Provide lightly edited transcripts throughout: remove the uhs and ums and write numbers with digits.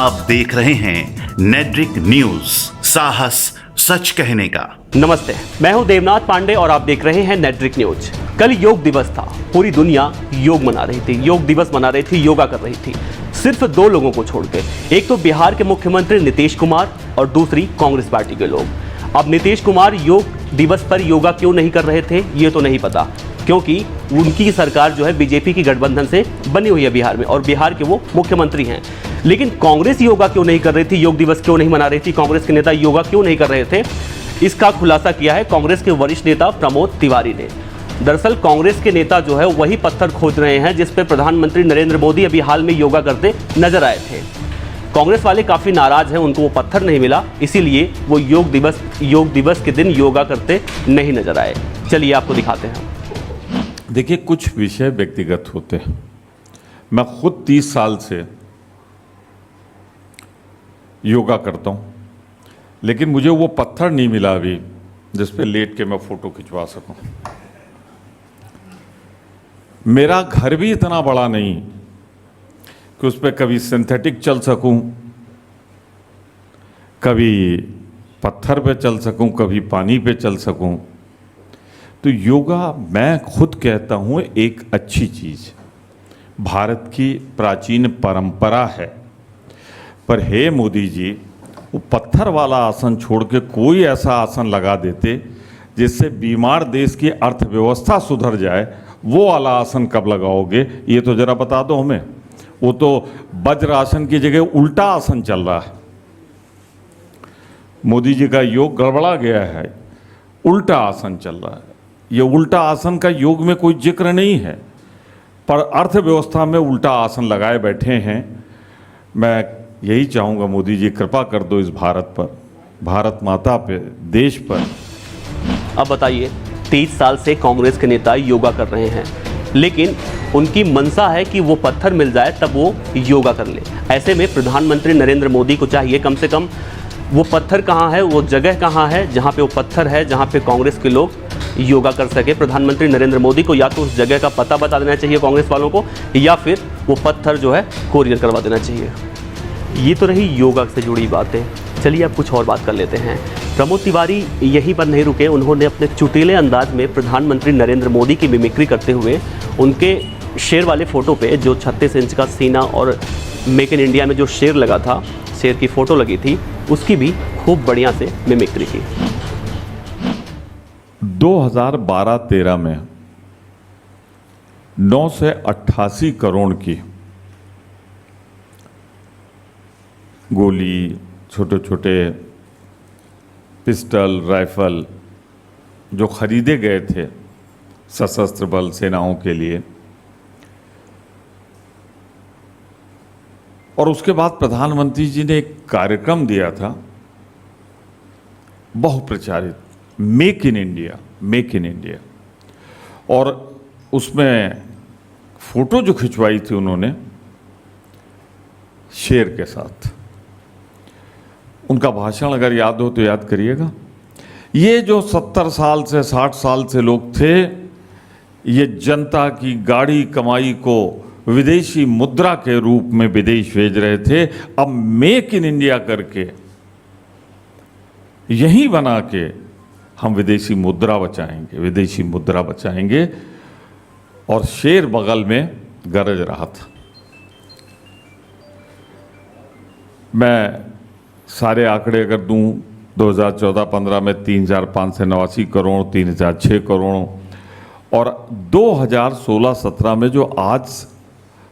आप देख रहे हैं नेट्रिक न्यूज, साहस सच कहने का। नमस्ते, मैं हूं देवनाथ पांडे और आप देख रहे हैं नेट्रिक न्यूज। कल योग दिवस था। पूरी दुनिया योग मना रही थी, योग दिवस मना रही थी, योगा कर रही थी, सिर्फ दो लोगों को छोड़ के। एक तो बिहार के मुख्यमंत्री नीतीश कुमार और दूसरी कांग्रेस पार्टी के लोग। अब नीतीश कुमार योग दिवस पर योगा क्यों नहीं कर रहे थे ये तो नहीं पता, क्योंकि उनकी सरकार जो है बीजेपी की गठबंधन से बनी हुई है बिहार में और बिहार के वो मुख्यमंत्री हैं। लेकिन कांग्रेस योगा क्यों नहीं कर रही थी, योग दिवस क्यों नहीं मना रही थी, कांग्रेस के नेता योगा क्यों नहीं कर रहे थे, इसका खुलासा किया है कांग्रेस के वरिष्ठ नेता प्रमोद तिवारी ने। दरअसल कांग्रेस के नेता जो है वही पत्थर खोद रहे हैं जिस पर प्रधानमंत्री नरेंद्र मोदी अभी हाल में योगा करते नजर आए थे। कांग्रेस वाले काफी नाराज हैं, उनको वो पत्थर नहीं मिला, इसीलिए वो योग दिवस के दिन योगा करते नहीं नजर आए। चलिए आपको दिखाते हैं। देखिए, कुछ विषय व्यक्तिगत होते हैं। मैं खुद 30 साल से योगा करता हूँ, लेकिन मुझे वो पत्थर नहीं मिला अभी जिस पे लेट के मैं फोटो खिंचवा सकूं। मेरा घर भी इतना बड़ा नहीं कि उस पर कभी सिंथेटिक चल सकूं, कभी पत्थर पे चल सकूं, कभी पानी पे चल सकूं। तो योगा मैं खुद कहता हूं एक अच्छी चीज, भारत की प्राचीन परंपरा है। पर हे मोदी जी, वो पत्थर वाला आसन छोड़ के कोई ऐसा आसन लगा देते जिससे बीमार देश की अर्थव्यवस्था सुधर जाए, वो वाला आसन कब लगाओगे ये तो जरा बता दो हमें। वो तो वज्र आसन की जगह उल्टा आसन चल रहा है। मोदी जी का योग गड़बड़ा गया है, उल्टा आसन चल रहा है। ये उल्टा आसन का योग में कोई जिक्र नहीं है, पर अर्थव्यवस्था में उल्टा आसन लगाए बैठे हैं। मैं यही चाहूँगा मोदी जी कृपा कर दो इस भारत पर, भारत माता पे, देश पर। अब बताइए, 30 साल से कांग्रेस के नेता योगा कर रहे हैं, लेकिन उनकी मंशा है कि वो पत्थर मिल जाए तब वो योगा कर ले। ऐसे में प्रधानमंत्री नरेंद्र मोदी को चाहिए कम से कम वो पत्थर कहाँ है, वो जगह कहाँ है जहाँ पे वो पत्थर है, जहाँ पे कांग्रेस के लोग योगा कर सके। प्रधानमंत्री नरेंद्र मोदी को या तो उस जगह का पता बता देना चाहिए कांग्रेस वालों को, या फिर वो पत्थर जो है कोरियर करवा देना चाहिए। ये तो रही योगा से जुड़ी बातें। चलिए अब कुछ और बात कर लेते हैं। प्रमोद तिवारी यहीं पर नहीं रुके, उन्होंने अपने चुटीले अंदाज में प्रधानमंत्री नरेंद्र मोदी की मिमिक्री करते हुए उनके शेर वाले फोटो पे जो 36 इंच का सीना और मेक इन इंडिया में जो शेर लगा था, शेर की फोटो लगी थी, उसकी भी खूब बढ़िया से मिमिक्री की। 2012-13 में 9 से 88 करोड़ की गोली, छोटे छोटे पिस्टल, राइफल जो खरीदे गए थे सशस्त्र बल सेनाओं के लिए, और उसके बाद प्रधानमंत्री जी ने एक कार्यक्रम दिया था बहुप्रचारित, make in India, make in India. और उसमें फोटो जो खिंचवाई थी उन्होंने शेर के साथ। उनका भाषण अगर याद हो तो याद करिएगा। ये जो 70 साल से 60 साल से लोग थे, ये जनता की गाढ़ी कमाई को विदेशी मुद्रा के रूप में विदेश भेज रहे थे। अब मेक इन इंडिया करके यहीं बना के हम विदेशी मुद्रा बचाएंगे, विदेशी मुद्रा बचाएंगे। और शेर बगल में गरज रहा था। मैं सारे आंकड़े अगर दूं, 2014-15 में 3,589 करोड़, 3,006 करोड़, और 2016-17 में जो आज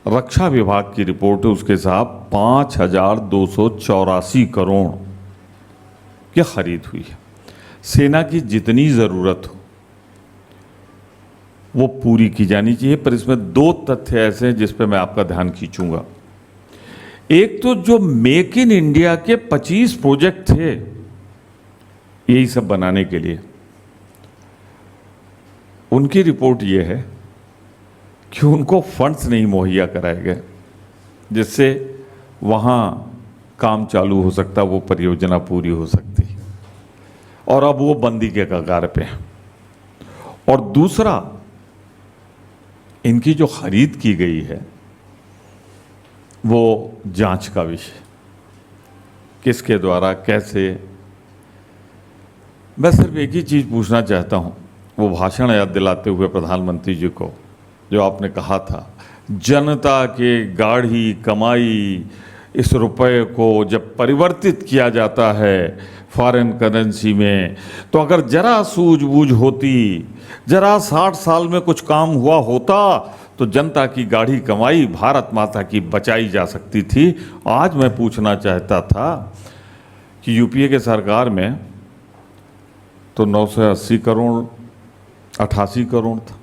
रक्षा विभाग की रिपोर्ट है उसके साथ 5,284 करोड़ की खरीद हुई है। सेना की जितनी ज़रूरत हो वो पूरी की जानी चाहिए। पर इसमें दो तथ्य ऐसे हैं जिस पे मैं आपका ध्यान खींचूंगा। एक तो जो मेक इन इंडिया के 25 प्रोजेक्ट थे यही सब बनाने के लिए, उनकी रिपोर्ट ये है कि उनको फंड्स नहीं मुहैया कराए गए जिससे वहाँ काम चालू हो सकता, वो परियोजना पूरी हो सकती, और अब वो बंदी के कगार पे है। और दूसरा, इनकी जो खरीद की गई है वो जांच का विषय। किसके द्वारा, कैसे। मैं सिर्फ एक ही चीज़ पूछना चाहता हूँ, वो भाषण याद दिलाते हुए प्रधानमंत्री जी को, जो आपने कहा था जनता के गाढ़ी कमाई इस रुपए को जब परिवर्तित किया जाता है फॉरेन करेंसी में, तो अगर जरा सूझबूझ होती, जरा 60 साल में कुछ काम हुआ होता, तो जनता की गाढ़ी कमाई भारत माता की बचाई जा सकती थी। आज मैं पूछना चाहता था कि यूपीए के सरकार में तो 980 करोड़ 88 करोड़ था,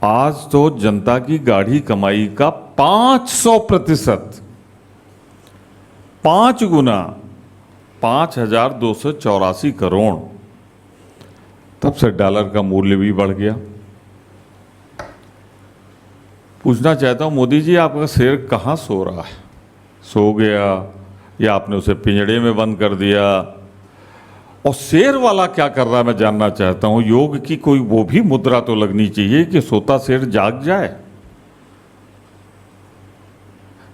आज तो जनता की गाढ़ी कमाई का 500%, 5 गुना, 5284 करोड़। तब से डॉलर का मूल्य भी बढ़ गया। पूछना चाहता हूं मोदी जी, आपका शेर कहाँ सो रहा है? सो गया या आपने उसे पिंजड़े में बंद कर दिया? और शेर वाला क्या कर रहा है, मैं जानना चाहता हूं। योग की कोई वो भी मुद्रा तो लगनी चाहिए कि सोता शेर जाग जाए।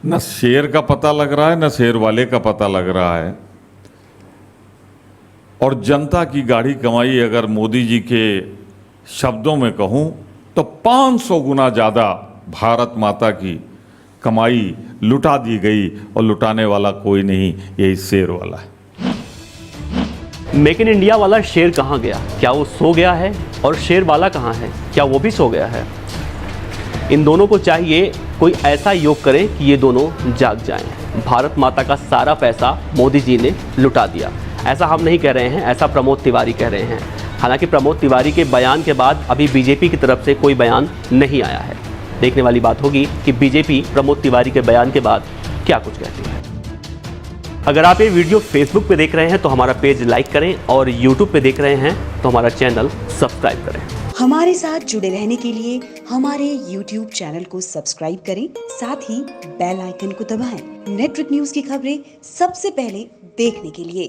न शेर का पता लग रहा है, न शेर वाले का पता लग रहा है। और जनता की गाढ़ी कमाई अगर मोदी जी के शब्दों में कहूं तो 500 गुना ज़्यादा भारत माता की कमाई लुटा दी गई, और लुटाने वाला कोई नहीं, यही शेर वाला है। मेक इन इंडिया वाला शेर कहाँ गया? क्या वो सो गया है? और शेर वाला कहाँ है? क्या वो भी सो गया है? इन दोनों को चाहिए कोई ऐसा योग करे कि ये दोनों जाग जाएं। भारत माता का सारा पैसा मोदी जी ने लुटा दिया, ऐसा हम नहीं कह रहे हैं, ऐसा प्रमोद तिवारी कह रहे हैं। हालांकि प्रमोद तिवारी के बयान के बाद अभी बीजेपी की तरफ से कोई बयान नहीं आया है। देखने वाली बात होगी कि बीजेपी प्रमोद तिवारी के बयान के बाद क्या कुछ कहती है। अगर आप ये वीडियो फेसबुक पे देख रहे हैं तो हमारा पेज लाइक करें, और यूट्यूब पे देख रहे हैं तो हमारा चैनल सब्सक्राइब करें। हमारे साथ जुड़े रहने के लिए हमारे YouTube चैनल को सब्सक्राइब करें, साथ ही बेल आइकन को दबाएं। नेटवर्क न्यूज की खबरें सबसे पहले देखने के लिए।